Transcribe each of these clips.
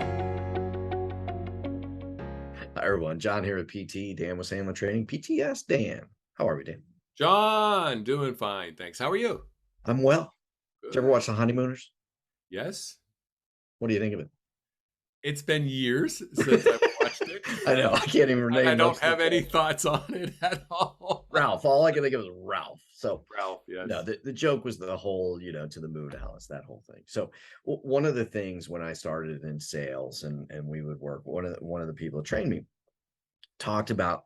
Hi, everyone. John here at PT. Dan with Sandlin Training. PTS Dan. How are we, Dan? John, doing fine, thanks. How are you? I'm well. Did you ever Good. watch The Honeymooners? Yes. What do you think of It's been years since I've it? watched it, I know. I can't even and I name don't most of have the any characters. thoughts on it at all. Ralph. All I can think of is Ralph. So, Ralph, no, yes. the joke was the whole, to the moon, Alice, that whole thing. So, one of the things when I started in sales and we would work, one of the people that trained me talked about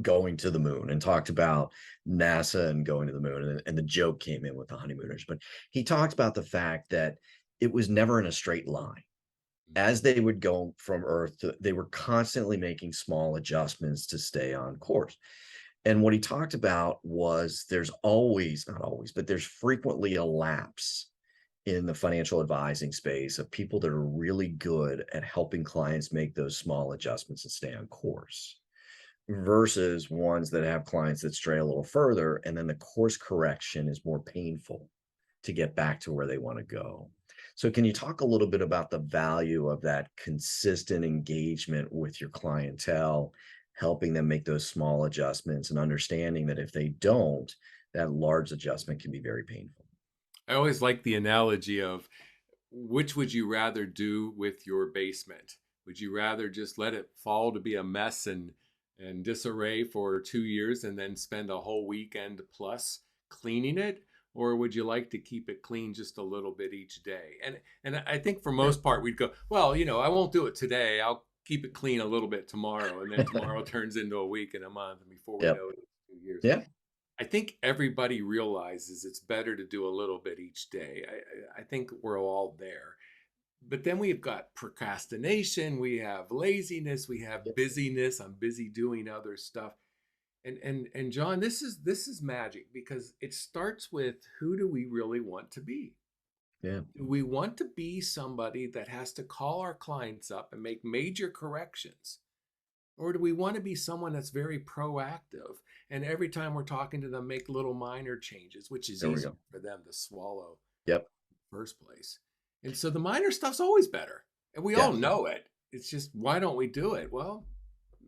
going to the moon and talked about NASA and going to the moon. And the joke came in with the honeymooners, but he talked about the fact that it was never in a straight line. As they would go from Earth, they were constantly making small adjustments to stay on course. And what he talked about was there's always, not always, but there's frequently a lapse in the financial advising space of people that are really good at helping clients make those small adjustments and stay on course versus ones that have clients that stray a little further, and then the course correction is more painful to get back to where they want to go. So can you talk a little bit about the value of that consistent engagement with your clientele, helping them make those small adjustments and understanding that if they don't, that large adjustment can be very painful? I always like the analogy of which would you rather do with your basement? Would you rather just let it fall to be a mess and disarray for 2 years and then spend a whole weekend plus cleaning it? Or would you like to keep it clean just a little bit each day? And I think for Yeah. most part we'd go, well, I won't do it today. I'll keep it clean a little bit tomorrow. And then tomorrow turns into a week and a month. And before we Yep. know it, it's 2 years. Yeah. I think everybody realizes it's better to do a little bit each day. I think we're all there. But then we've got procrastination, we have laziness, we have Yep. busyness. I'm busy doing other stuff. And John, this is magic because it starts with who do we really want to be? Yeah. Do we want to be somebody that has to call our clients up and make major corrections? Or do we want to be someone that's very proactive and every time we're talking to them, make little minor changes, which is There we easier go. for them to swallow Yep. in the first place? And so the minor stuff's always better. And we all Yeah. know it. It's just, why don't we do it? Well,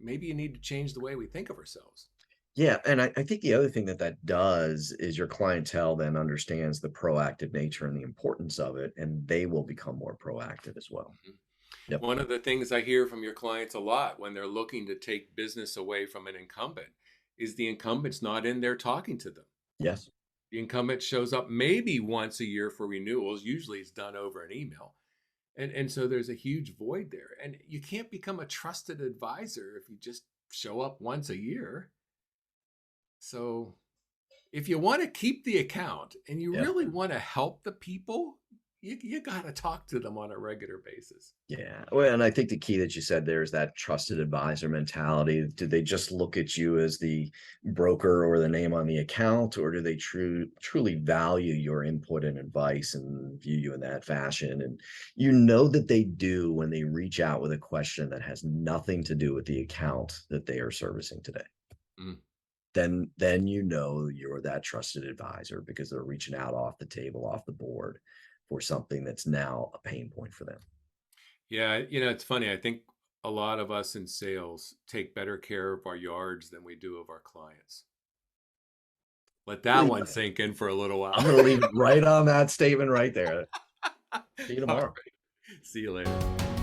maybe you need to change the way we think of ourselves. Yeah, and I think the other thing that that does is your clientele then understands the proactive nature and the importance of it, and they will become more proactive as well. Mhm. Yep. One of the things I hear from your clients a lot when they're looking to take business away from an incumbent is the incumbent's not in there talking to them. Yes. The incumbent shows up maybe once a year for renewals. Usually it's done over an email. And so there's a huge void there. And you can't become a trusted advisor if you just show up once a year. So if you want to keep the account and you Yeah. really want to help the people, you got to talk to them on a regular basis. Yeah. Well, and I think the key that you said there is that trusted advisor mentality. Do they just look at you as the broker or the name on the account, or do they truly value your input and advice and view you in that fashion? And you know that they do when they reach out with a question that has nothing to do with the account that they are servicing today. Mm. Then you know you're that trusted advisor because they're reaching out off the table, off the board for something that's now a pain point for them. Yeah, it's funny. I think a lot of us in sales take better care of our yards than we do of our clients. Let that Leave one that. sink in for a little I'm while. gonna leave it right on that statement right there. See you All tomorrow. right. See you later.